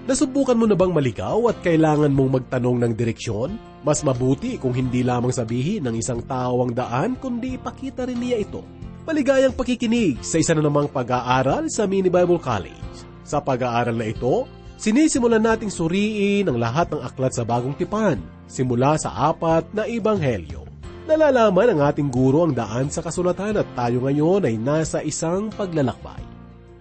Nasubukan mo na bang maligaw at kailangan mong magtanong ng direksyon? Mas mabuti kung hindi lamang sabihin ng isang tao ang daan, kundi ipakita rin niya ito. Maligayang pakikinig sa isa na namang pag-aaral sa Mini Bible College. Sa pag-aaral na ito, sinisimulan nating suriin ang lahat ng aklat sa Bagong Tipan, simula sa 4 na ebanghelyo. Nalalaman ng ating guro ang daan sa kasulatan at tayo ngayon ay nasa isang paglalakbay.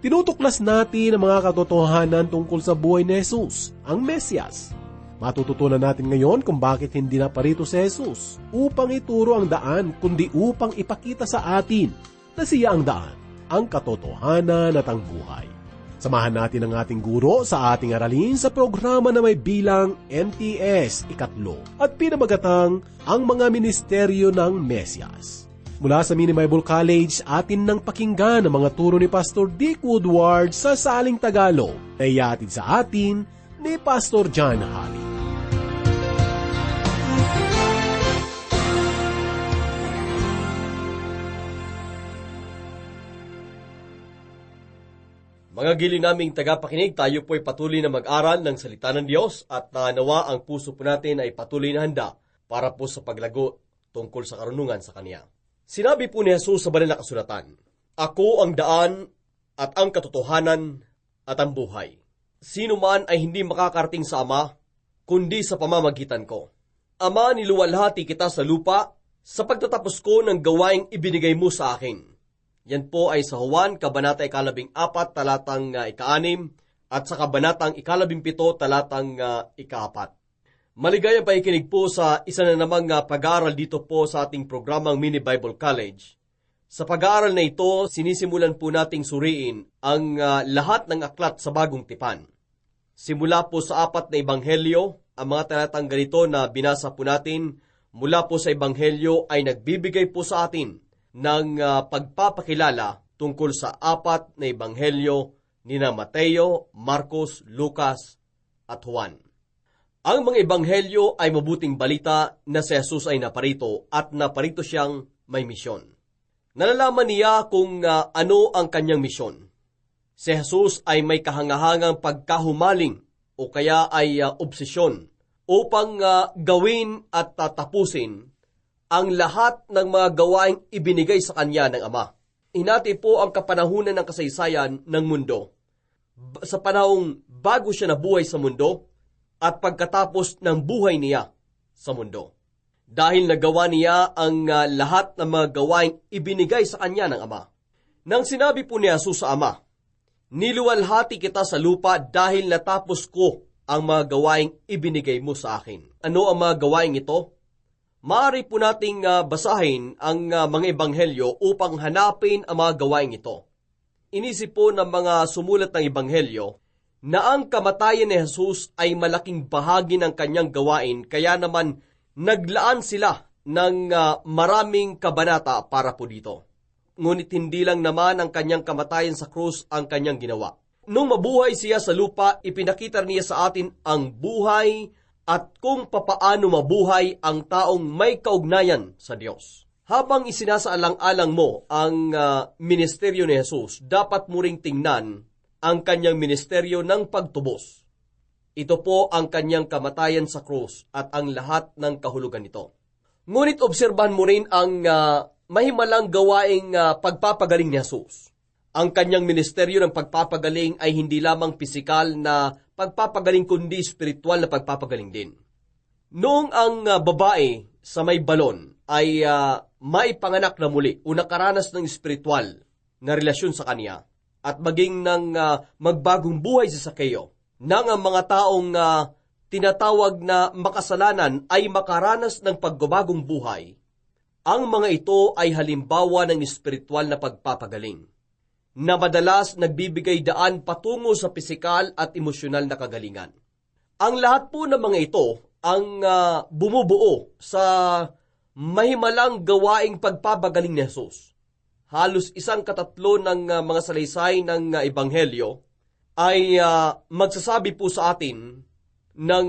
Tinutuklas natin ang mga katotohanan tungkol sa buhay ni Jesus, ang Mesyas. Matututunan natin ngayon kung bakit hindi naparito si Jesus upang ituro ang daan, kundi upang ipakita sa atin na siya ang daan, ang katotohanan at ang buhay. Samahan natin ang ating guro sa ating aralin sa programa na may bilang NTS 3 at pinamagatang ang mga ministeryo ng Mesyas. Mula sa Mini Bible College, atin nang pakinggan ang mga turo ni Pastor Dick Woodward sa saling Tagalog na iatid sa atin ni Pastor John Holly. Mga giliw naming tagapakinig, tayo po'y patuloy na mag-aral ng salita ng Diyos at nawa ang puso po natin ay patuloy na handa para po sa paglago tungkol sa karunungan sa Kanya. Sinabi po ni Jesus sa banal na kasulatan, "Ako ang daan at ang katotohanan at ang buhay. Sino man ay hindi makakarating sa Ama, kundi sa pamamagitan ko. Ama, niluwalhati kita sa lupa sa pagtatapos ko ng gawaing ibinigay mo sa akin." Yan po ay sa Juan, Kabanata 14, talatang 6, at sa Kabanatang 17, talatang 4. Maligayang pakikinig po sa isa na namang pag-aaral dito po sa ating programang Mini Bible College. Sa pag-aaral na ito, sinisimulan po nating suriin ang lahat ng aklat sa Bagong Tipan. Simula po sa 4 na ebanghelyo, ang mga talatang ganito na binasa po natin mula po sa ebanghelyo ay nagbibigay po sa atin ng pagpapakilala tungkol sa 4 na ebanghelyo ni Mateo, Marcos, Lucas at Juan. Ang mga ebanghelyo ay mabuting balita na si Jesus ay naparito at naparito siyang may misyon. Nalalaman niya kung ano ang kanyang misyon. Si Jesus ay may kahangahangang pagkahumaling o kaya ay obsesyon upang gawin at tapusin ang lahat ng mga gawaing ibinigay sa kanya ng Ama. Hinati po ang kapanahunan ng kasaysayan ng mundo. Sa panahong bago siya nabuhay sa mundo, at pagkatapos ng buhay niya sa mundo. Dahil nagawa niya ang lahat ng mga gawaing ibinigay sa kanya ng Ama. Nang sinabi po ni Jesus sa Ama, "Niluwalhati kita sa lupa dahil natapos ko ang mga gawaing ibinigay mo sa akin." Ano ang mga gawaing ito? Maaari po nating basahin ang mga ebanghelyo upang hanapin ang mga gawaing ito. Inisip po ng mga sumulat ng ebanghelyo na ang kamatayan ni Jesus ay malaking bahagi ng kanyang gawain, kaya naman naglaan sila ng maraming kabanata para po dito. Ngunit hindi lang naman ang kanyang kamatayan sa krus ang kanyang ginawa. Nung mabuhay siya sa lupa, ipinakita niya sa atin ang buhay at kung papaano mabuhay ang taong may kaugnayan sa Diyos. Habang isinasaalang-alang mo ang ministeryo ni Jesus, dapat mo ring tingnan ang kanyang ministeryo ng pagtubos. Ito po ang kanyang kamatayan sa krus at ang lahat ng kahulugan nito. Ngunit obserbahan mo rin ang mahimalang gawaing pagpapagaling ni Jesus. Ang kanyang ministeryo ng pagpapagaling ay hindi lamang pisikal na pagpapagaling kundi spiritual na pagpapagaling din. Noong ang babae sa may balon ay maipanganak na muli o nakaranas ng spiritual na relasyon sa kanya, at maging ng magbagong buhay si Sakeo, nang ang mga taong tinatawag na makasalanan ay makaranas ng pagbabagong buhay, ang mga ito ay halimbawa ng espiritual na pagpapagaling, na madalas nagbibigay daan patungo sa pisikal at emosyonal na kagalingan. Ang lahat po ng mga ito ang bumubuo sa mahimalang gawaing pagpapagaling ni Jesus. Halos 1/3 ng mga salaysay ng ebanghelyo ay magsasabi po sa atin ng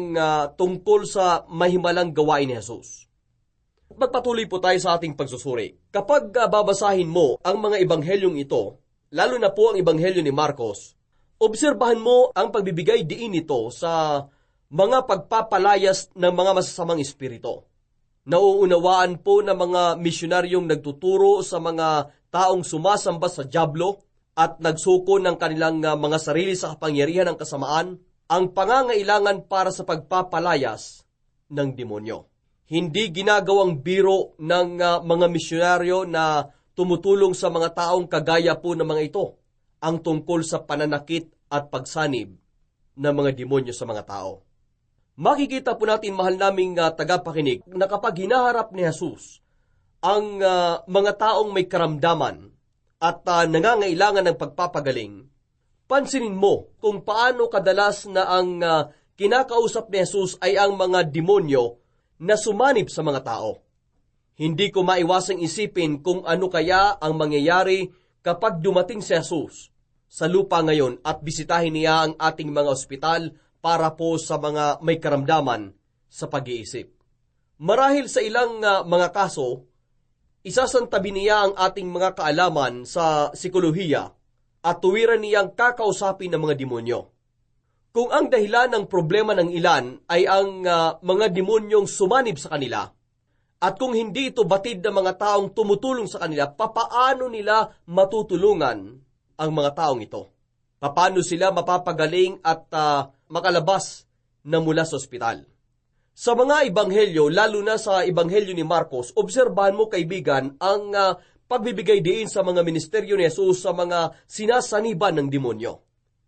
tungkol sa mahimalang gawain ni Jesus. Magpatuloy po tayo sa ating pagsusuri. Kapag babasahin mo ang mga ebanghelyong ito, lalo na po ang ebanghelyo ni Marcos, Obserbahan mo ang pagbibigay diin nito sa mga pagpapalayas ng mga masasamang espiritu. Nauunawaan po ng mga misyonaryong nagtuturo sa mga taong sumasamba sa dyablo at nagsuko ng kanilang mga sarili sa kapangyarihan ng kasamaan ang pangangailangan para sa pagpapalayas ng demonyo. Hindi ginagawang biro ng mga misyonaryo na tumutulong sa mga taong kagaya po ng mga ito ang tungkol sa pananakit at pagsanib ng mga demonyo sa mga tao. Makikita po natin, mahal naming tagapakinig, na kapag hinaharap ni Jesus ang mga taong may karamdaman at nangangailangan ng pagpapagaling, pansinin mo kung paano kadalas na ang kinakausap ni Jesus ay ang mga demonyo na sumanib sa mga tao. Hindi ko maiwasang isipin kung ano kaya ang mangyayari kapag dumating si Jesus sa lupa ngayon at bisitahin niya ang ating mga ospital para po sa mga may karamdaman sa pag-iisip. Marahil sa ilang mga kaso, isasantabi niya ang ating mga kaalaman sa psikolohiya at tuwiran niyang kakausapin ng mga demonyo. Kung ang dahilan ng problema ng ilan ay ang mga demonyong sumanib sa kanila, at kung hindi ito batid ng mga taong tumutulong sa kanila, papaano nila matutulungan ang mga taong ito? Paano sila mapapagaling at makalabas na mula sa ospital? Sa mga ebanghelyo, lalo na sa ebanghelyo ni Marcos, obserbahan mo, kaibigan, ang pagbibigay diin sa mga ministeryo ni Jesus sa mga sinasaniban ng demonyo.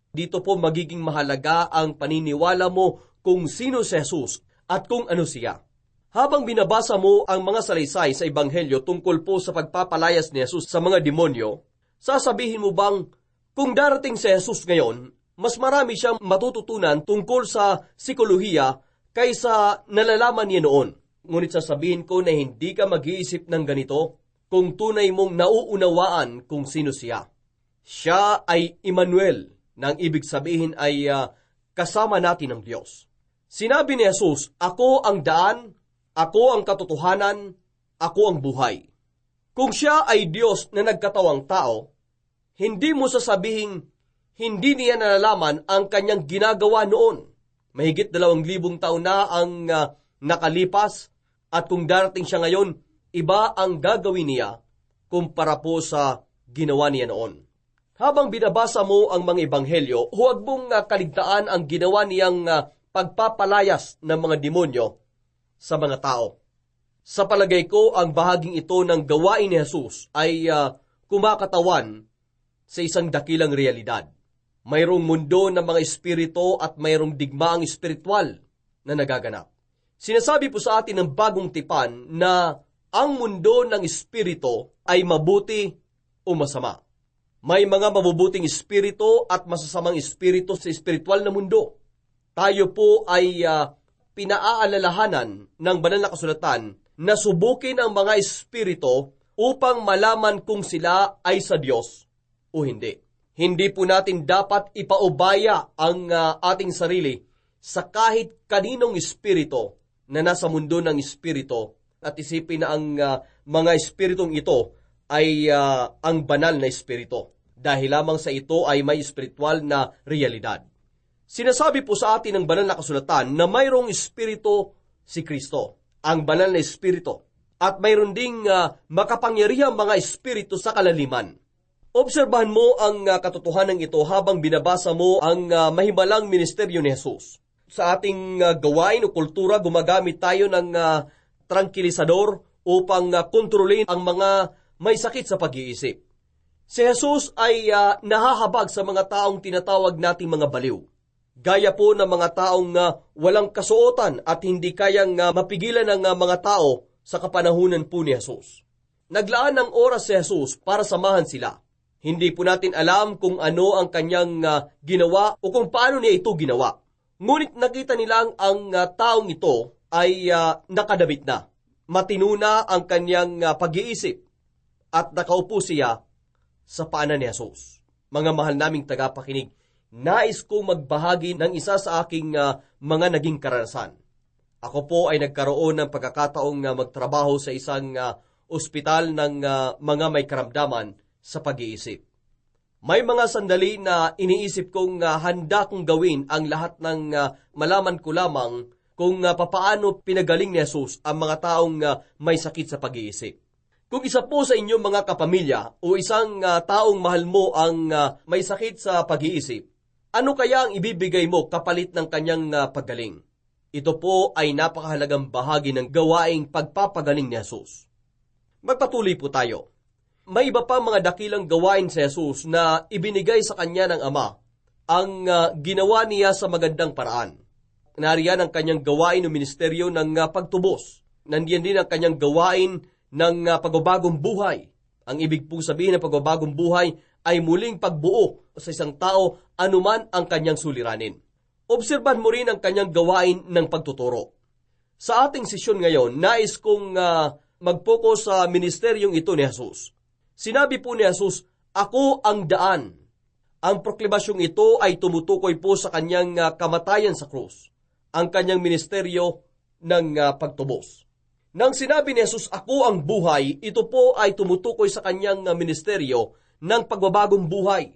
Dito po magiging mahalaga ang paniniwala mo kung sino si Jesus at kung ano siya. Habang binabasa mo ang mga salaysay sa ebanghelyo tungkol po sa pagpapalayas ni Jesus sa mga demonyo, sasabihin mo bang kung darating si Jesus ngayon, mas marami siyang matututunan tungkol sa psikolohiya kaysa nalalaman niya noon? Ngunit sasabihin ko na hindi ka mag-iisip ng ganito kung tunay mong nauunawaan kung sino siya. Siya ay Emmanuel, na ang ibig sabihin ay kasama natin ng Diyos. Sinabi ni Jesus, "Ako ang daan, ako ang katotohanan, ako ang buhay." Kung siya ay Diyos na nagkatawang tao, hindi mo sasabihin hindi niya nalalaman ang kanyang ginagawa noon. Mahigit 2,000 taon na ang nakalipas at kung darating siya ngayon, iba ang gagawin niya kumpara po sa ginawa niya noon. Habang binabasa mo ang mga ebanghelyo, huwag mong kaligtaan ang ginawa niyang pagpapalayas ng mga demonyo sa mga tao. Sa palagay ko, ang bahaging ito ng gawain ni Jesus ay kumakatawan sa isang dakilang realidad. Mayroong mundo ng mga espiritu at mayroong digmaang espiritual na nagaganap. Sinasabi po sa atin ng Bagong Tipan na ang mundo ng espiritu ay mabuti o masama. May mga mabubuting espiritu at masasamang espiritu sa espiritual na mundo. Tayo po ay pinaaalalahanan ng banal na kasulatan na subukin ang mga espiritu upang malaman kung sila ay sa Diyos o hindi. Hindi po natin dapat ipaubaya ang ating sarili sa kahit kaninong espiritu na nasa mundo ng espiritu at isipin na ang mga espiritong ito ay ang banal na espiritu. Dahil lamang sa ito ay may espiritual na realidad. Sinasabi po sa atin ng banal na kasulatan na mayroong espiritu si Kristo, ang banal na espiritu, at mayroon ding makapangyarihang mga espiritu sa kalaliman. Obserbahan mo ang katotohanan ito habang binabasa mo ang mahimalang ministeryo ni Jesus. Sa ating gawain o kultura, gumagamit tayo ng tranquilisador upang kontrolin ang mga may sakit sa pag-iisip. Si Jesus ay nahahabag sa mga taong tinatawag nating mga baliw. Gaya po ng mga taong walang kasuotan at hindi kayang mapigilan ng mga tao sa kapanahunan po ni Jesus. Naglaan ng oras si Jesus para samahan sila. Hindi po natin alam kung ano ang kanyang ginawa o kung paano niya ito ginawa. Ngunit nakita nilang ang taong ito ay nakadabit na. Matino na ang kanyang pag-iisip at nakaupo siya sa paanan ni Jesus. Mga mahal naming tagapakinig, nais kong magbahagi ng isa sa aking mga naging karanasan. Ako po ay nagkaroon ng pagkakataong magtrabaho sa isang ospital ng mga may karamdaman sa pag-iisip. May mga sandali na iniisip kong handa kong gawin ang lahat ng malaman ko lamang kung papaano pinagaling ni Jesus ang mga taong may sakit sa pag-iisip. Kung isa po sa inyong mga kapamilya o isang taong mahal mo ang may sakit sa pag-iisip, ano kaya ang ibibigay mo kapalit ng kanyang paggaling? Ito po ay napakahalagang bahagi ng gawaing pagpapagaling ni Jesus. Magpatuloy po tayo. May iba pa mga dakilang gawain sa Jesus na ibinigay sa kanya ng Ama. Ang ginawa niya sa magandang paraan. Nariyan ang kanyang gawain o ministeryo ng pagtubos. Nandiyan din ang kanyang gawain ng pagbabagong buhay. Ang ibig pong sabihin ng pagbabagong buhay ay muling pagbuo sa isang tao anuman ang kanyang suliranin. Obserban mo rin ang kanyang gawain ng pagtuturo. Sa ating sesyon ngayon, nais kong mag-focus sa ministeryong ito ni Jesus. Sinabi po ni Jesus, "Ako ang daan." Ang proklamasyong ito ay tumutukoy po sa kanyang kamatayan sa krus, ang kanyang ministeryo ng pagtubos. Nang sinabi ni Jesus, "Ako ang buhay," ito po ay tumutukoy sa kanyang ministeryo ng pagbabagong buhay.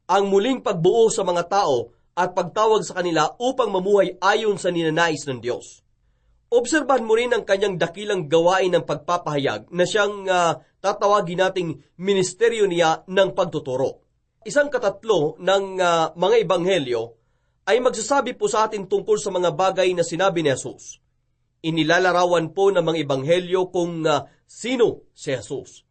Ang muling pagbuo sa mga tao at pagtawag sa kanila upang mamuhay ayon sa ninanais ng Diyos. Obserbahan mo rin ang kanyang dakilang gawain ng pagpapahayag na siyang tatawagin nating ministeryo niya ng pagtuturo. Isang katatlo ng mga ebanghelyo ay magsasabi po sa atin tungkol sa mga bagay na sinabi ni Jesus. Inilalarawan po ng mga ebanghelyo kung sino si Jesus.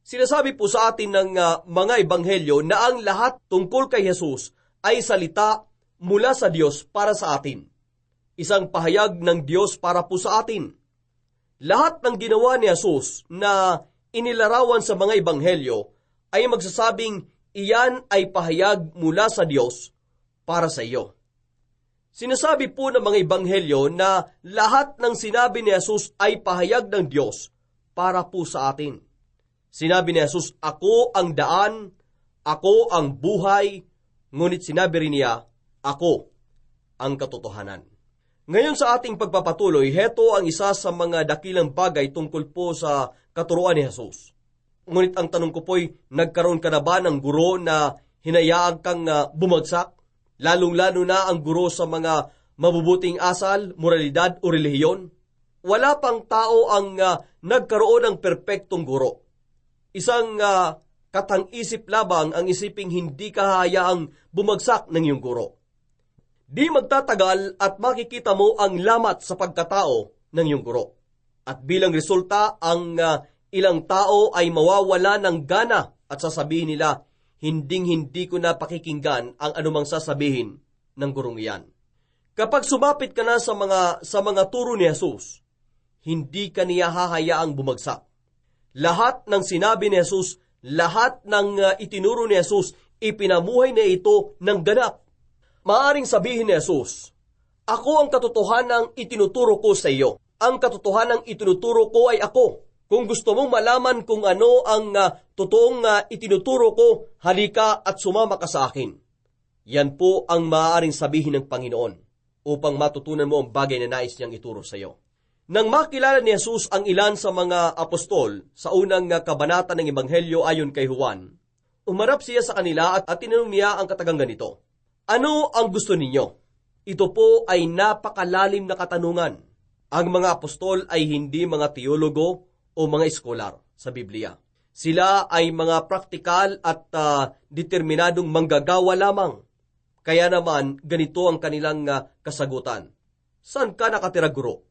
Sinasabi po sa atin ng mga ebanghelyo na ang lahat tungkol kay Jesus ay salita mula sa Diyos para sa atin. Isang pahayag ng Diyos para po sa atin. Lahat ng ginawa ni Jesus na inilarawan sa mga ebanghelyo ay magsasabing iyan ay pahayag mula sa Diyos para sa iyo. Sinasabi po ng mga ebanghelyo na lahat ng sinabi ni Jesus ay pahayag ng Diyos para po sa atin. Sinabi ni Jesus, "Ako ang daan, ako ang buhay," ngunit sinabi rin niya, "Ako ang katotohanan." Ngayon sa ating pagpapatuloy, heto ang isa sa mga dakilang bagay tungkol po sa katuruan ni Jesus. Ngunit ang tanong ko po'y, nagkaroon ka na ba ng guro na hinayaan kang bumagsak? Lalong-lalo na ang guro sa mga mabubuting asal, moralidad o relihiyon? Wala pang tao ang nagkaroon ng perpektong guro. Isang katang-isip labang ang isiping hindi ka hayaang bumagsak ng iyong guro. Di magtatagal at makikita mo ang lamat sa pagkatao ng iyong guro. At bilang resulta, ang ilang tao ay mawawala ng gana at sasabihin nila, "Hinding-hindi ko na pakikinggan ang anumang sasabihin ng gurong iyan." Kapag sumapit ka na sa mga turo ni Jesus, hindi ka niya hahayaang bumagsak. Lahat ng sinabi ni Jesus, lahat ng itinuro ni Jesus, ipinamuhay na ito ng ganap. Maaring sabihin ni Jesus, "Ako ang katotohanang itinuturo ko sa iyo. Ang katotohanang itinuturo ko ay ako. Kung gusto mong malaman kung ano ang totoong itinuturo ko, halika at sumama ka sa akin." Yan po ang maaaring sabihin ng Panginoon upang matutunan mo ang bagay na nais niyang ituro sa iyo. Nang makilala ni Jesus ang ilan sa mga apostol sa unang kabanata ng Ebanghelyo ayon kay Juan, umarap siya sa kanila at tinanong niya ang katagang ganito, "Ano ang gusto ninyo?" Ito po ay napakalalim na katanungan. Ang mga apostol ay hindi mga teologo o mga eskolar sa Biblia. Sila ay mga praktikal at determinadong manggagawa lamang. Kaya naman, ganito ang kanilang kasagutan. "Saan ka nakatira, guro?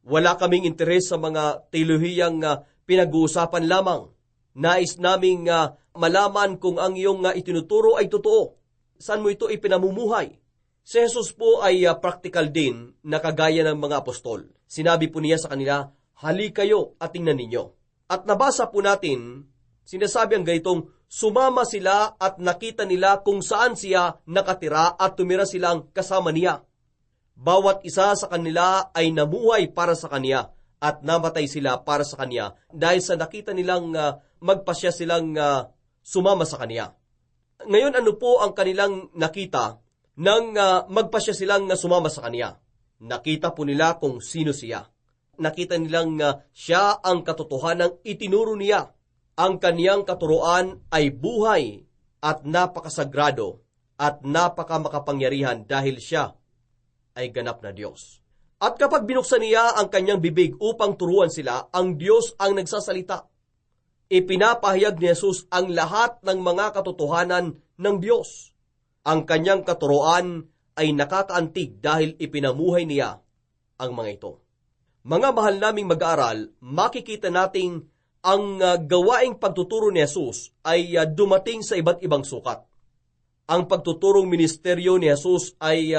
Wala kaming interes sa mga teolohiyang pinag-uusapan lamang. Nais naming malaman kung ang iyong itinuturo ay totoo. Saan mo ito ipinamumuhay?" Si Jesus po ay practical din na kagaya ng mga apostol. Sinabi po niya sa kanila, "Halika kayo at tingnan ninyo." At nabasa po natin, sinasabi ang ganitong, sumama sila at nakita nila kung saan siya nakatira at tumira silang kasama niya. Bawat isa sa kanila ay namuhay para sa kanya at namatay sila para sa kanya dahil sa nakita nilang magpasya silang sumama sa kanya. Ngayon, ano po ang kanilang nakita nang magpasya silang sumama sa kanya? Nakita po nila kung sino siya. Nakita nilang siya ang katotohanang itinuro niya. Ang kaniyang katuruan ay buhay at napakasagrado at napakamakapangyarihan dahil siya ay ganap na Diyos. At kapag binuksan niya ang kanyang bibig upang turuan sila, ang Diyos ang nagsasalita. Ipinapahayag ni Jesus ang lahat ng mga katotohanan ng Diyos. Ang kanyang katuruan ay nakakaantig dahil ipinamuhay niya ang mga ito. Mga mahal naming mag-aaral, makikita nating ang gawaing pagtuturo ni Jesus ay dumating sa iba't ibang sukat. Ang pagtuturong ministeryo ni Jesus ay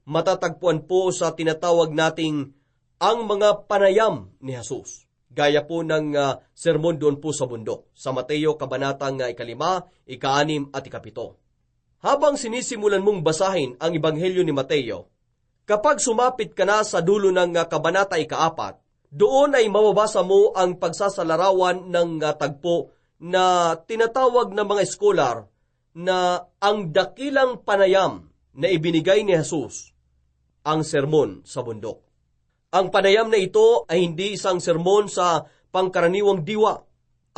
matatagpuan po sa tinatawag nating ang mga panayam ni Jesus. Gaya po ng sermon doon po sa bundok, sa Mateo kabanatang 5, 6 at 7. Habang sinisimulan mong basahin ang Ebanghelyo ni Mateo, kapag sumapit ka na sa dulo ng kabanata 4, doon ay mababasa mo ang pagsasalarawan ng tagpo na tinatawag ng mga eskolar na ang dakilang panayam na ibinigay ni Jesus, ang sermon sa bundok. Ang panayam na ito ay hindi isang sermon sa pangkaraniwang diwa.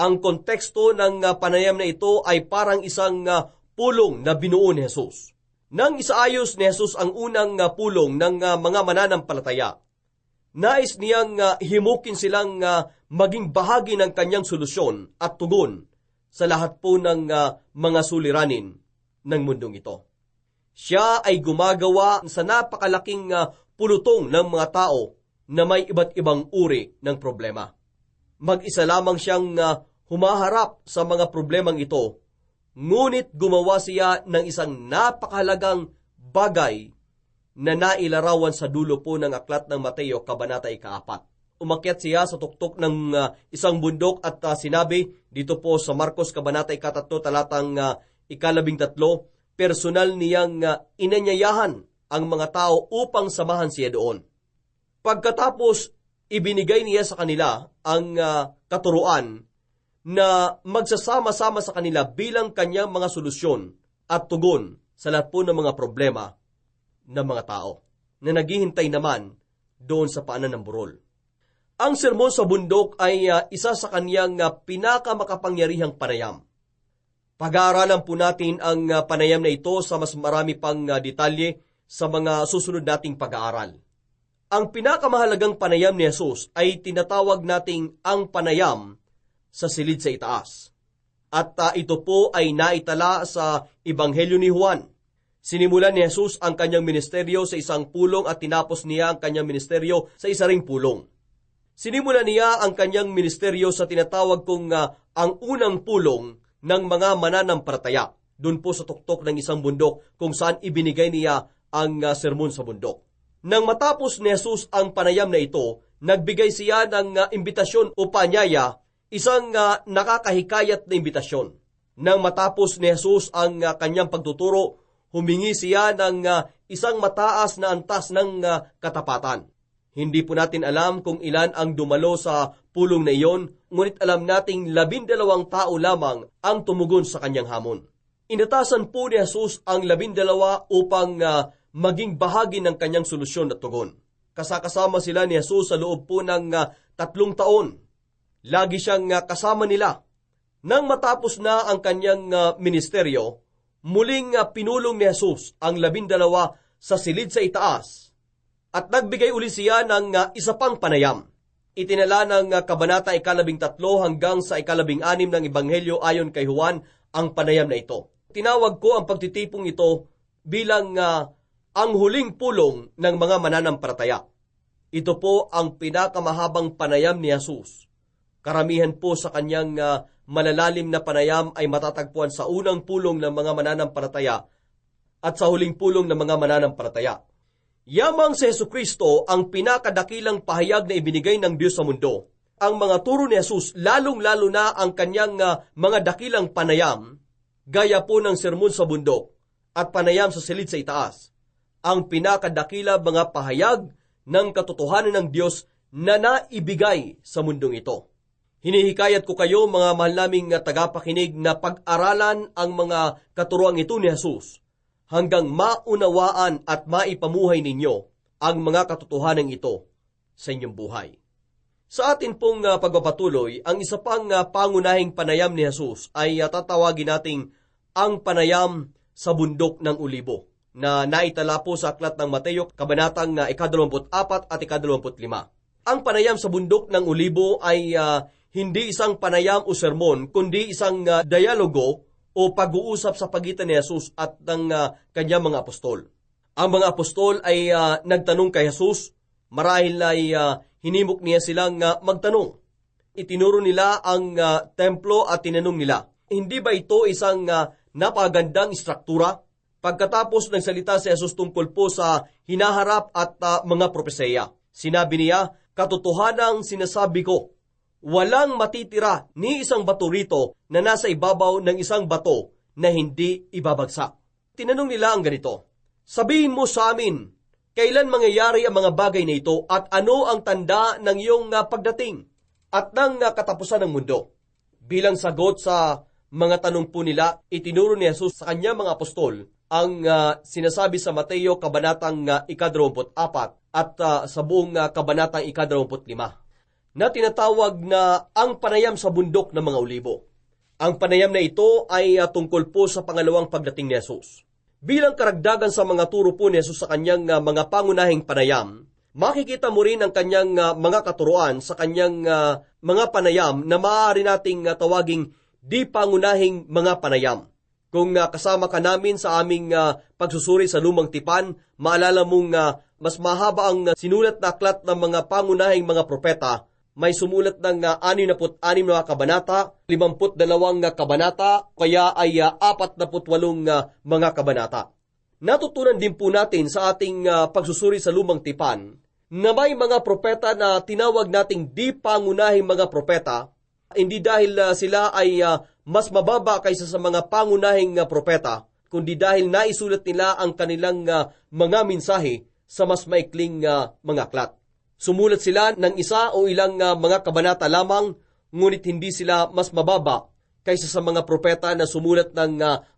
Ang konteksto ng panayam na ito ay parang isang pulong na binuo ni Jesus. Nang isaayos ni Jesus ang unang pulong ng mga mananampalataya, nais niyang himukin silang maging bahagi ng kanyang solusyon at tugon sa lahat po ng mga suliranin ng mundong ito. Siya ay gumagawa sa napakalaking pulutong ng mga tao na may iba't ibang uri ng problema. Mag-isa lamang siyang humaharap sa mga problemang ito, ngunit gumawa siya ng isang napakahalagang bagay na nailarawan sa dulo po ng aklat ng Mateo, kabanata 4. Umakyat siya sa tuktok ng isang bundok at sinabi dito po sa Marcos, kabanata 13, talatang 13, personal niyang inanyayahan ang mga tao upang samahan siya doon. Pagkatapos, ibinigay niya sa kanila ang katuruan na magsasama-sama sa kanila bilang kanyang mga solusyon at tugon sa lahat po ng mga problema ng mga tao na naghihintay naman doon sa paanan ng burol. Ang sermon sa bundok ay isa sa kanyang pinakamakapangyarihang panayam. Pag-aaralan po natin ang panayam na ito sa mas marami pang detalye sa mga susunod nating pag-aaral. Ang pinakamahalagang panayam ni Jesus ay tinatawag nating ang panayam sa silid sa itaas. At ito po ay naitala sa Ebanghelyo ni Juan. Sinimulan ni Jesus ang kanyang ministeryo sa isang pulong at tinapos niya ang kanyang ministeryo sa isa ring pulong. Sinimulan niya ang kanyang ministeryo sa tinatawag kong ang unang pulong ng mga mananampalataya, doon po sa tuktok ng isang bundok kung saan ibinigay niya ang sermon sa bundok. Nang matapos ni Jesus ang panayam na ito, nagbigay siya ng imbitasyon o panyaya, isang nakakahikayat na imbitasyon. Nang matapos ni Jesus ang kanyang pagtuturo, humingi siya ng isang mataas na antas ng katapatan. Hindi po natin alam kung ilan ang dumalo sa pulong na iyon, ngunit alam nating 12 tao lamang ang tumugon sa kanyang hamon. Inatasan po ni Jesus ang 12 upang maging bahagi ng kanyang solusyon at tugon. Kasama sila ni Jesus sa loob po ng 3 taon. Lagi siyang kasama nila. Nang matapos na ang kanyang ministeryo, muling pinulong ni Jesus ang 12 sa silid sa itaas at nagbigay uli siya ng isa pang panayam. Itinala ng kabanata 13 hanggang sa 16 ng Ebanghelyo ayon kay Juan ang panayam na ito. Tinawag ko ang pagtitipong ito bilang ang huling pulong ng mga mananampalataya. Ito po ang pinakamahabang panayam ni Jesus. Karamihan po sa kanyang malalalim na panayam ay matatagpuan sa unang pulong ng mga mananampalataya at sa huling pulong ng mga mananampalataya. Yamang si Jesucristo ang pinakadakilang pahayag na ibinigay ng Diyos sa mundo. Ang mga turo ni Jesus, lalong-lalo na ang kanyang mga dakilang panayam, gaya po ng sermon sa bundok at panayam sa silid sa itaas, ang pinakadakila mga pahayag ng katotohanan ng Diyos na naibigay sa mundong ito. Hinihikayat ko kayo, mga mahal naming tagapakinig, na pag-aralan ang mga katuruang ito ni Jesus hanggang maunawaan at maipamuhay ninyo ang mga katotohanan ito sa inyong buhay. Sa atin pong pagpapatuloy, ang isa pang pangunahing panayam ni Jesus ay tatawagin nating ang panayam sa bundok ng Ulibo na naitala po sa aklat ng Mateo, kabanatang 24 at 25. Ang panayam sa bundok ng Ulibo ay hindi isang panayam o sermon, kundi isang dialogo o pag-uusap sa pagitan ni Jesus at ng kanyang mga apostol. Ang mga apostol ay nagtanong kay Jesus, marahil ay hinimok niya silang magtanong. Itinuro nila ang templo at tinanong nila, hindi ba ito isang napagandang istruktura? Pagkatapos ng salita si Jesus tungkol po sa hinaharap at mga propesya, sinabi niya, katotohanang sinasabi ko, walang matitira ni isang bato rito na nasa ibabaw ng isang bato na hindi ibabagsak. Tinanong nila ang ganito, sabihin mo sa amin, kailan mangyayari ang mga bagay na ito at ano ang tanda ng iyong pagdating at ng katapusan ng mundo? Bilang sagot sa mga tanong po nila, itinuro ni Jesus sa kanyang mga apostol ang sinasabi sa Mateo kabanatang 24 at sa buong kabanatang 25 na tinatawag na ang panayam sa bundok ng mga Ulibo. Ang panayam na ito ay tungkol po sa pangalawang pagdating ni Jesus. Bilang karagdagan sa mga turo po ni Jesus sa kanyang mga pangunahing panayam, makikita mo rin ang kanyang mga katuruan sa kanyang mga panayam na maaari nating tawaging di pangunahing mga panayam. Kung kasama ka namin sa aming pagsusuri sa Lumang Tipan, maalala mong mas mahaba ang sinulat na aklat ng mga pangunahing mga propeta. May sumulat ng 66 na kabanata, 52 kabanata, kaya ay 48 mga kabanata. Natutunan din po natin sa ating pagsusuri sa Lumang Tipan na may mga propeta na tinawag nating di pangunahing mga propeta, hindi dahil sila ay mas mababa kaysa sa mga pangunahing propeta, kundi dahil naisulat nila ang kanilang mga mensahe sa mas maikling mga aklat. Sumulat sila ng isa o ilang mga kabanata lamang, ngunit hindi sila mas mababa kaysa sa mga propeta na sumulat ng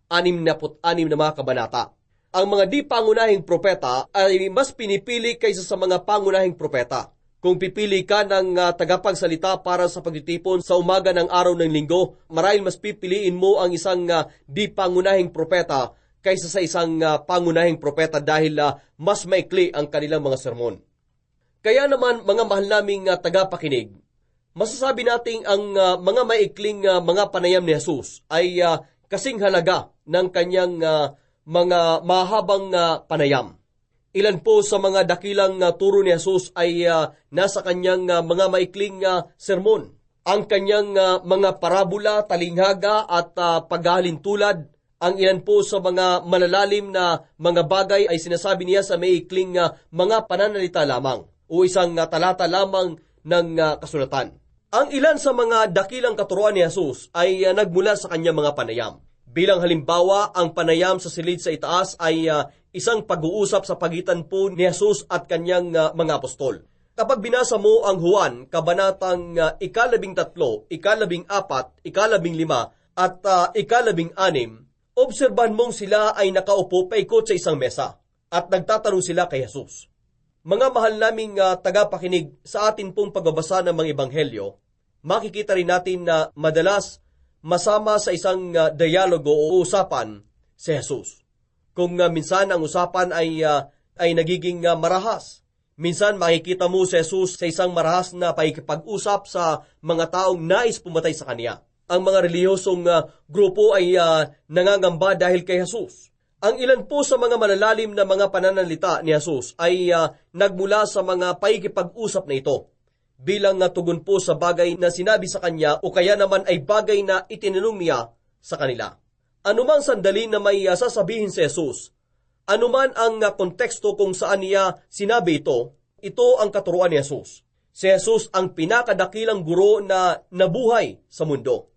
66 na mga kabanata. Ang mga di pangunahing propeta ay mas pinipili kaysa sa mga pangunahing propeta. Kung pipili ka ng tagapagsalita para sa pagtitipon sa umaga ng araw ng linggo, marahil mas pipiliin mo ang isang di pangunahing propeta kaysa sa isang pangunahing propeta dahil mas maikli ang kanilang mga sermon. Kaya naman, mga mahal naming tagapakinig, masasabi nating ang mga maikling mga panayam ni Jesus ay kasing halaga ng kanyang mga mahabang panayam. Ilan po sa mga dakilang turo ni Jesus ay nasa kanyang mga maikling sermon. Ang kanyang mga parabola, talinghaga at paghahalintulad. Ang ilan po sa mga malalalim na mga bagay ay sinasabi niya sa maikling mga pananalita lamang o isang talata lamang ng kasulatan. Ang ilan sa mga dakilang katuruan ni Jesus ay nagmula sa kanyang mga panayam. Bilang halimbawa, ang panayam sa silid sa itaas ay isang pag-uusap sa pagitan po ni Jesus at kanyang mga apostol. Kapag binasa mo ang Juan, kabanatang 13, 14, 15, at 16, obserban mong sila ay nakaupo paikot sa isang mesa at nagtatanong sila kay Jesus. Mga mahal naming tagapakinig, sa atin pong pagbabasa ng mga ebanghelyo, makikita rin natin na madalas masama sa isang dialogo o usapan si Jesus. Kung minsan ang usapan ay nagiging marahas, minsan makikita mo si Jesus sa isang marahas na pakikipag-usap sa mga taong nais pumatay sa kanya. Ang mga relihiyosong grupo ay nangangamba dahil kay Jesus. Ang ilan po sa mga malalalim na mga pananalita ni Jesus ay nagmula sa mga pakikipag-usap na ito, bilang tugon po sa bagay na sinabi sa kanya o kaya naman ay bagay na itinanong niya sa kanila. Anumang sandali na may sasabihin si Jesus, anuman ang konteksto kung saan niya sinabi ito, ito ang katuruan ni Jesus. Si Jesus ang pinakadakilang guro na nabuhay sa mundo.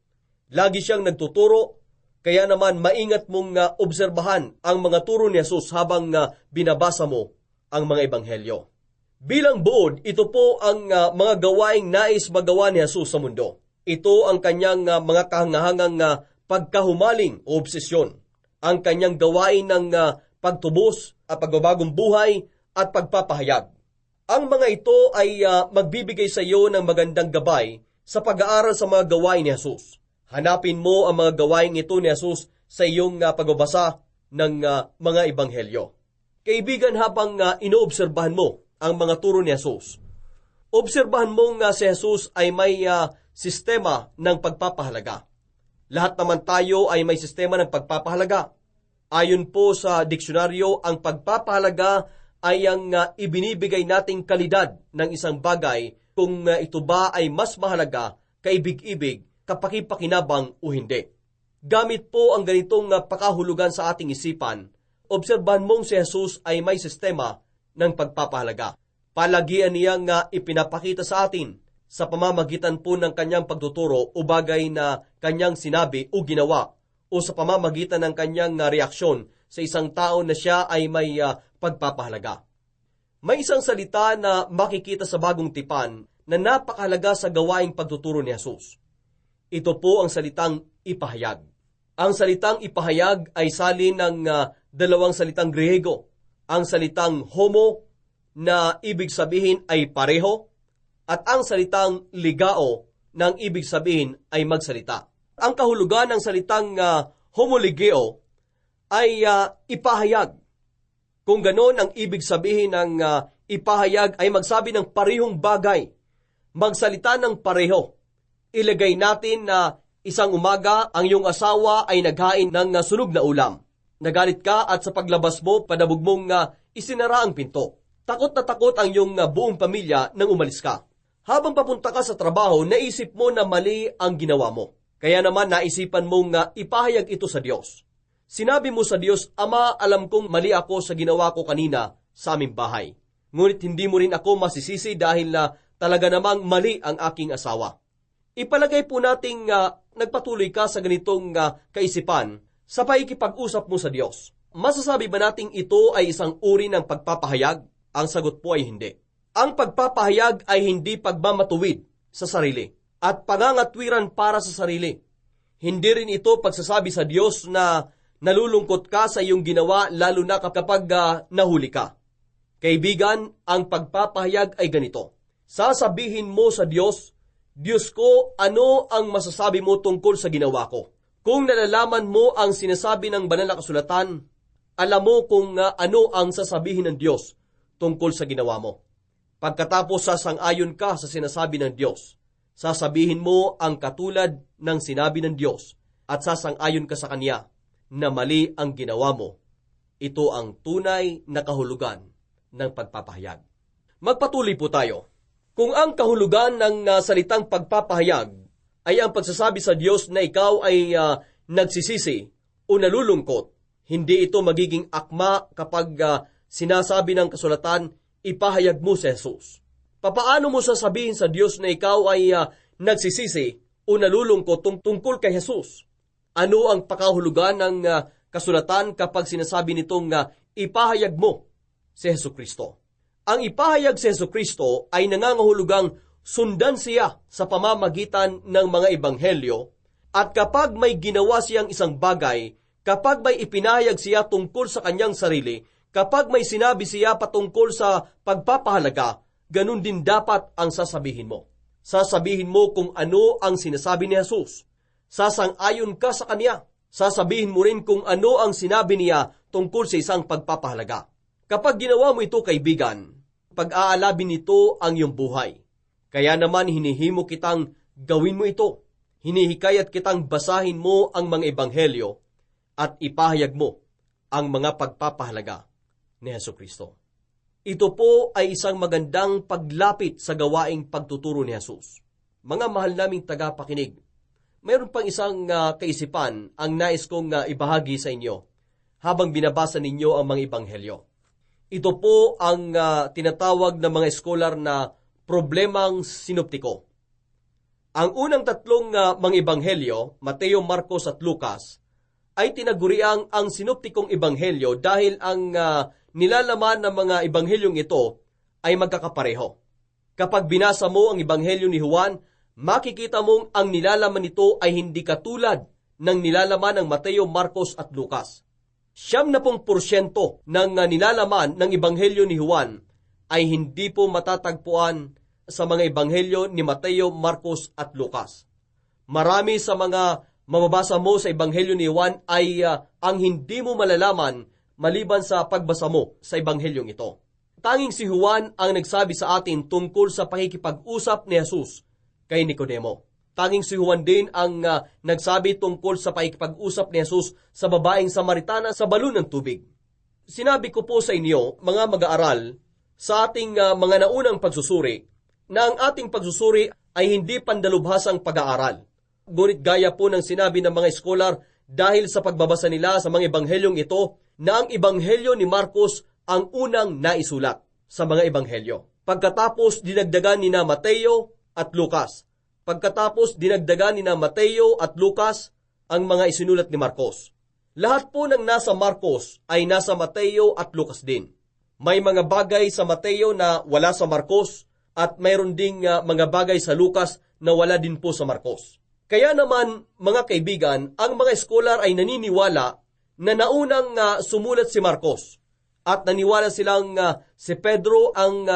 Lagi siyang nagtuturo, kaya naman maingat mong obserbahan ang mga turo ni Jesus habang binabasa mo ang mga ebanghelyo. Bilang buod, ito po ang mga gawaing nais magawa ni Jesus sa mundo. Ito ang kanyang mga kahangahangang pagkahumaling o obsesyon. Ang kanyang gawain ng pagtubos at pagbabagong buhay at pagpapahayag. Ang mga ito ay magbibigay sa iyo ng magandang gabay sa pag-aaral sa mga gawain ni Jesus. Hanapin mo ang mga gawain ito ni Jesus sa iyong pagbabasa ng mga ebanghelyo. Kaibigan, habang inoobserbahan mo ang mga turo ni Jesus, obserbahan mo nga si Jesus ay may sistema ng pagpapahalaga. Lahat naman tayo ay may sistema ng pagpapahalaga. Ayon po sa diksyonaryo, ang pagpapahalaga ay ang ibinibigay nating kalidad ng isang bagay kung ito ba ay mas mahalaga, kaibig-ibig, kapakipakinabang o hindi. Gamit po ang ganitong pakahulugan sa ating isipan, obserbahan mong si Jesus ay may sistema ng pagpapahalaga. Palagian niyang ipinapakita sa atin sa pamamagitan po ng kanyang pagtuturo o bagay na kanyang sinabi o ginawa, o sa pamamagitan ng kanyang reaksyon sa isang tao na siya ay may pagpapahalaga. May isang salita na makikita sa Bagong Tipan na napakahalaga sa gawaing pagtuturo ni Jesus. Ito po ang salitang ipahayag. Ang salitang ipahayag ay salin ng dalawang salitang Griego. Ang salitang homo na ibig sabihin ay pareho, at ang salitang ligao na ang ibig sabihin ay magsalita. Ang kahulugan ng salitang homoligeo ay ipahayag. Kung ganon, ang ibig sabihin ng ipahayag ay magsabi ng parehong bagay, magsalita ng pareho. Ilagay natin na isang umaga ang iyong asawa ay naghain ng sunog na ulam. Nagalit ka at sa paglabas mo, padabog mong isinara ang pinto. Takot na takot ang iyong buong pamilya nang umalis ka. Habang papunta ka sa trabaho, naisip mo na mali ang ginawa mo. Kaya naman naisipan mong ipahayag ito sa Diyos. Sinabi mo sa Diyos, Ama, alam kong mali ako sa ginawa ko kanina sa aming bahay. Ngunit hindi mo rin ako masisisi dahil talaga namang mali ang aking asawa. Ipalagay po nating nagpatuloy ka sa ganitong kaisipan sa paikipag-usap mo sa Diyos. Masasabi ba nating ito ay isang uri ng pagpapahayag? Ang sagot po ay hindi. Ang pagpapahayag ay hindi pagmamatuwid sa sarili at pangangatwiran para sa sarili. Hindi rin ito pagsasabi sa Diyos na nalulungkot ka sa iyong ginawa lalo na kapag nahuli ka. Kaibigan, ang pagpapahayag ay ganito. Sasabihin mo sa Diyos, Diyos ko, ano ang masasabi mo tungkol sa ginawa ko? Kung nalalaman mo ang sinasabi ng banal na kasulatan, alam mo kung ano ang sasabihin ng Diyos tungkol sa ginawa mo. Pagkatapos sasang-ayon ka sa sinasabi ng Diyos, sasabihin mo ang katulad ng sinabi ng Diyos at sasang-ayon ka sa Kanya na mali ang ginawa mo. Ito ang tunay na kahulugan ng pagpapahayag. Magpatuloy po tayo. Kung ang kahulugan ng salitang pagpapahayag ay ang pagsasabi sa Diyos na ikaw ay nagsisisi o nalulungkot, hindi ito magiging akma kapag sinasabi ng kasulatan, ipahayag mo si Jesus. Papaano mo sasabihin sa Diyos na ikaw ay nagsisisi o nalulungkot tungkol kay Jesus? Ano ang pakahulugan ng kasulatan kapag sinasabi nitong ipahayag mo si Jesucristo? Ang ipahayag si Jesucristo ay nangangahulugang sundan siya sa pamamagitan ng mga ebanghelyo, at kapag may ginawa siyang isang bagay, kapag may ipinahayag siya tungkol sa kanyang sarili, kapag may sinabi siya patungkol sa pagpapahalaga, ganun din dapat ang sasabihin mo. Sasabihin mo kung ano ang sinasabi ni Jesus. Sasang-ayon ka sa Kanya. Sasabihin mo rin kung ano ang sinabi niya tungkol sa isang pagpapahalaga. Kapag ginawa mo ito, kaibigan, pag-aalabin nito ang iyong buhay. Kaya naman hinihimo kitang gawin mo ito. Hinihikayat kitang basahin mo ang mga ebanghelyo at ipahayag mo ang mga pagpapahalaga ni Jesucristo. Ito po ay isang magandang paglapit sa gawaing pagtuturo ni Jesus. Mga mahal naming tagapakinig, mayroon pang isang kaisipan ang nais kong ibahagi sa inyo habang binabasa ninyo ang mga ebanghelyo. Ito po ang tinatawag ng mga eskolar na problemang sinoptiko. Ang unang tatlong mga ebanghelyo, Mateo, Marcos at Lucas, ay tinaguriang ang sinoptikong ebanghelyo dahil ang nilalaman ng mga ebanghelyong ito ay magkakapareho. Kapag binasa mo ang ebanghelyo ni Juan, makikita mong ang nilalaman nito ay hindi katulad ng nilalaman ng Mateo, Marcos at Lucas. 70% ng nilalaman ng ebanghelyo ni Juan ay hindi po matatagpuan sa mga ebanghelyo ni Mateo, Marcos at Lucas. Marami sa mga mababasa mo sa Ebanghelyo ni Juan ay ang hindi mo malalaman maliban sa pagbasa mo sa Ebanghelyong ito. Tanging si Juan ang nagsabi sa atin tungkol sa pakikipag-usap ni Jesus kay Nicodemo. Tanging si Juan din ang nagsabi tungkol sa pakikipag-usap ni Jesus sa babaeng Samaritana sa balon ng tubig. Sinabi ko po sa inyo, mga mag-aaral, sa ating mga naunang pagsusuri, na ang ating pagsusuri ay hindi pandalubhasang pag-aaral. Ngunit gaya po ng sinabi ng mga eskolar, dahil sa pagbabasa nila sa mga ebanghelyong ito, na ang ebanghelyo ni Marcos ang unang naisulat sa mga ebanghelyo. Pagkatapos dinagdagan ni na Mateo at Lucas. Pagkatapos dinagdagan ni na Mateo at Lucas ang mga isinulat ni Marcos. Lahat po ng nasa Marcos ay nasa Mateo at Lucas din. May mga bagay sa Mateo na wala sa Marcos at mayroon ding mga bagay sa Lucas na wala din po sa Marcos. Kaya naman, mga kaibigan, ang mga eskolar ay naniniwala na naunang sumulat si Marcos at naniwala silang si Pedro ang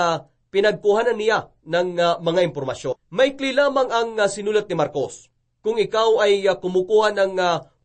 pinagkuhanan niya ng mga impormasyon. Maikli lamang ang sinulat ni Marcos. Kung ikaw ay kumukuha ng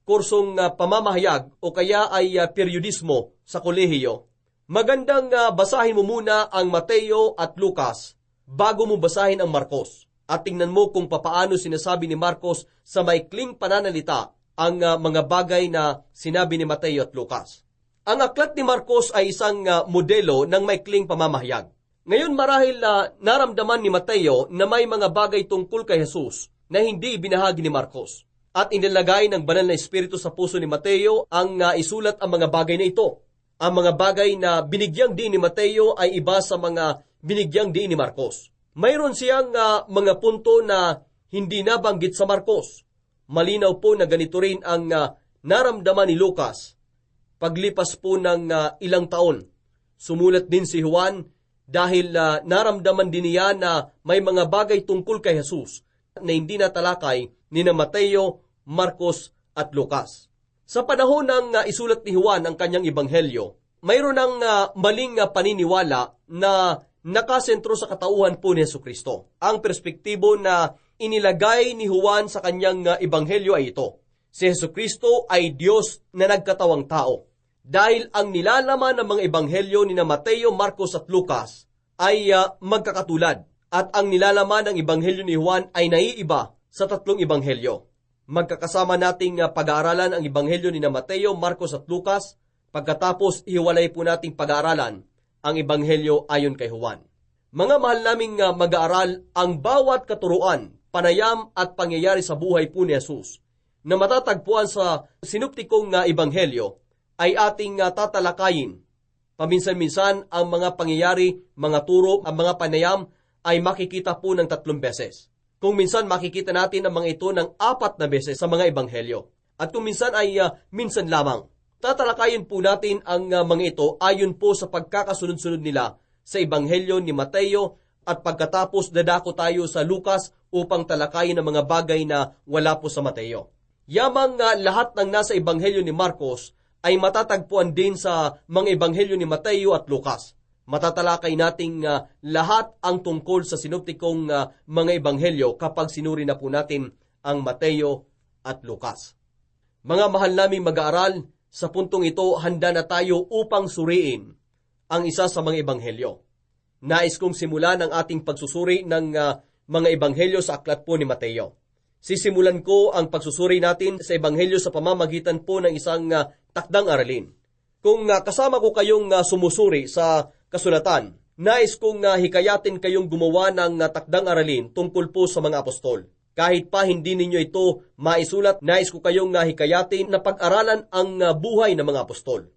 kursong pamamahayag o kaya ay periodismo sa kolehiyo, magandang basahin mo muna ang Mateo at Lucas bago mo basahin ang Marcos. At tingnan mo kung papaano sinasabi ni Marcos sa maikling pananalita ang mga bagay na sinabi ni Mateo at Lucas. Ang aklat ni Marcos ay isang modelo ng maikling pamamahayag. Ngayon marahil naramdaman ni Mateo na may mga bagay tungkol kay Jesus na hindi ibinahagi ni Marcos. At inilagay ng banal na espiritu sa puso ni Mateo ang isulat ang mga bagay na ito. Ang mga bagay na binigyang din ni Mateo ay iba sa mga binigyang din ni Marcos. Mayroon siyang mga punto na hindi nabanggit sa Marcos. Malinaw po na ganito rin ang naramdaman ni Lucas. Paglipas po ng ilang taon, sumulat din si Juan dahil naramdaman din niya na may mga bagay tungkol kay Jesus na hindi natalakay ni na Mateo, Marcos at Lucas. Sa panahon ng isulat ni Juan ang kanyang ebanghelyo, mayroon ng maling paniniwala na nakasentro sa katauhan po ni Jesucristo. Ang perspektibo na inilagay ni Juan sa kanyang ebanghelyo ay ito. Si Jesucristo ay Diyos na nagkatawang tao. Dahil ang nilalaman ng mga ebanghelyo ni na Mateo, Marcos at Lucas ay magkakatulad at ang nilalaman ng ebanghelyo ni Juan ay naiiba sa tatlong ebanghelyo. Magkakasama nating pag-aaralan ang ebanghelyo ni na Mateo, Marcos at Lucas. Pagkatapos ihiwalay po nating pag-aaralan ang ebanghelyo ayon kay Juan. Mga mahal naming mag-aaral, ang bawat katuruan, panayam at pangyayari sa buhay po ni Jesus na matatagpuan sa sinuptikong ebanghelyo ay ating tatalakayin. Paminsan-minsan ang mga pangyayari, mga turo, ang mga panayam ay makikita po ng 3 beses. Kung minsan makikita natin ang mga ito ng 4 na beses sa mga ebanghelyo. At kung minsan ay minsan lamang. Tatalakayin po natin ang mga ito ayon po sa pagkakasunod-sunod nila sa ebanghelyo ni Mateo at pagkatapos dadako tayo sa Lucas upang talakayin ang mga bagay na wala po sa Mateo. Yamang lahat ng nasa ebanghelyo ni Marcos ay matatagpuan din sa mga ebanghelyo ni Mateo at Lucas. Matatalakay nating lahat ang tungkol sa sinoptikong mga ebanghelyo kapag sinuri na po natin ang Mateo at Lucas. Mga mahal naming mag-aaral, sa puntong ito handa na tayo upang suriin ang isa sa mga ebanghelyo. Nais kong simulan ang ating pagsusuri ng mga ebanghelyo sa aklat po ni Mateo. Sisimulan ko ang pagsusuri natin sa ebanghelyo sa pamamagitan po ng isang takdang aralin. Kung kasama ko kayong sumusuri sa kasulatan, nais kong hikayatin kayong gumawa ng takdang aralin tungkol po sa mga apostol. Kahit pa hindi ninyo ito maisulat, nais ko kayong hikayatin na pag-aralan ang buhay ng mga apostol.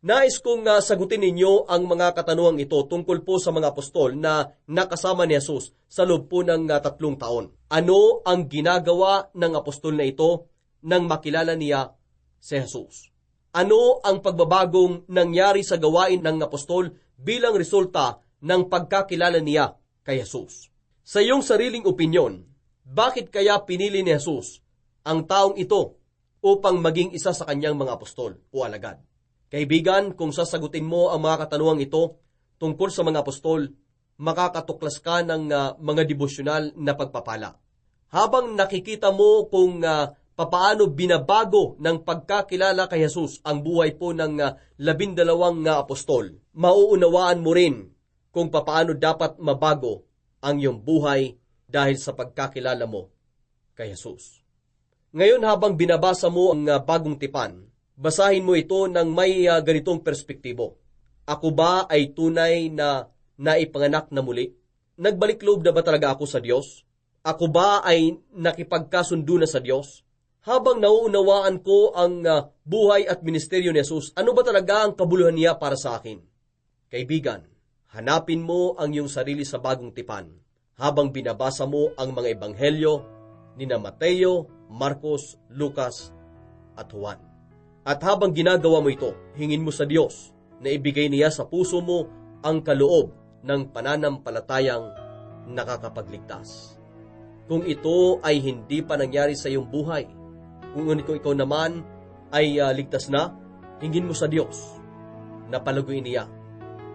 Nais kong sagutin ninyo ang mga katanungang ito tungkol po sa mga apostol na nakasama ni Jesus sa loob po ng 3 taon. Ano ang ginagawa ng apostol na ito nang makilala niya si Jesus? Ano ang pagbabagong nangyari sa gawain ng apostol bilang resulta ng pagkakilala niya kay Jesus? Sa iyong sariling opinyon, bakit kaya pinili ni Jesus ang taong ito upang maging isa sa kanyang mga apostol o alagad? Kaibigan, kung sasagutin mo ang mga katanungang ito tungkol sa mga apostol, makakatuklas ka ng mga devosyonal na pagpapala. Habang nakikita mo kung papaano binabago ng pagkakilala kay Jesus ang buhay po ng 12 apostol. Mauunawaan mo rin kung papaano dapat mabago ang iyong buhay dahil sa pagkakilala mo kay Jesus. Ngayon habang binabasa mo ang bagong tipan, basahin mo ito ng may ganitong perspektibo. Ako ba ay tunay na naipanganak na muli? Nagbalik loob na ba talaga ako sa Diyos? Ako ba ay nakipagkasundo na sa Diyos? Habang nauunawaan ko ang buhay at ministeryo ni Jesus, ano ba talaga ang kabuluhan niya para sa akin? Kaibigan, hanapin mo ang iyong sarili sa bagong tipan habang binabasa mo ang mga ebanghelyo ni Mateo, Marcos, Lucas at Juan. At habang ginagawa mo ito, hingin mo sa Diyos na ibigay niya sa puso mo ang kaloob ng pananampalatayang nakakapagligtas. Kung ito ay hindi pa nangyari sa iyong buhay, kung ikaw naman ay ligtas na, hingin mo sa Diyos na palaguin niya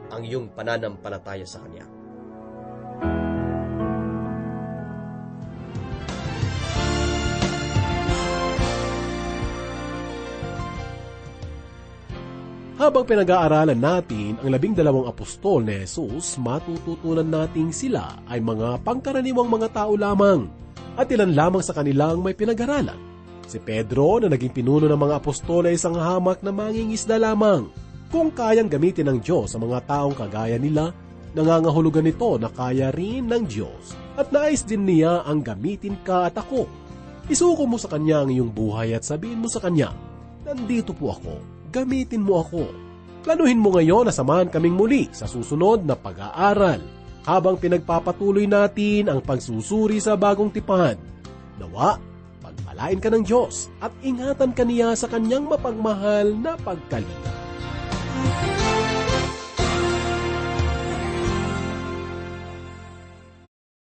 ang iyong pananampalataya sa Kanya. Habang pinag-aaralan natin ang 12 apostol ni Jesus, matututunan nating sila ay mga pangkaraniwang mga tao lamang at ilan lamang sa kanilang may pinag-aralan. Si Pedro na naging pinuno ng mga apostol ay isang hamak na mangingisda lamang. Kung kayang gamitin ng Diyos sa mga taong kagaya nila, nangangahulugan nito na kaya rin ng Diyos at nais din niya ang gamitin ka at ako. Isuko mo sa Kanya ang iyong buhay at sabihin mo sa Kanya, nandito po ako. Gamitin mo ako. Planuhin mo ngayon na samahan kaming muli sa susunod na pag-aaral habang pinagpapatuloy natin ang pagsusuri sa bagong tipan. Nawa, pagpalain ka ng Diyos at ingatan ka niya sa Kanyang mapagmahal na pagkalinga.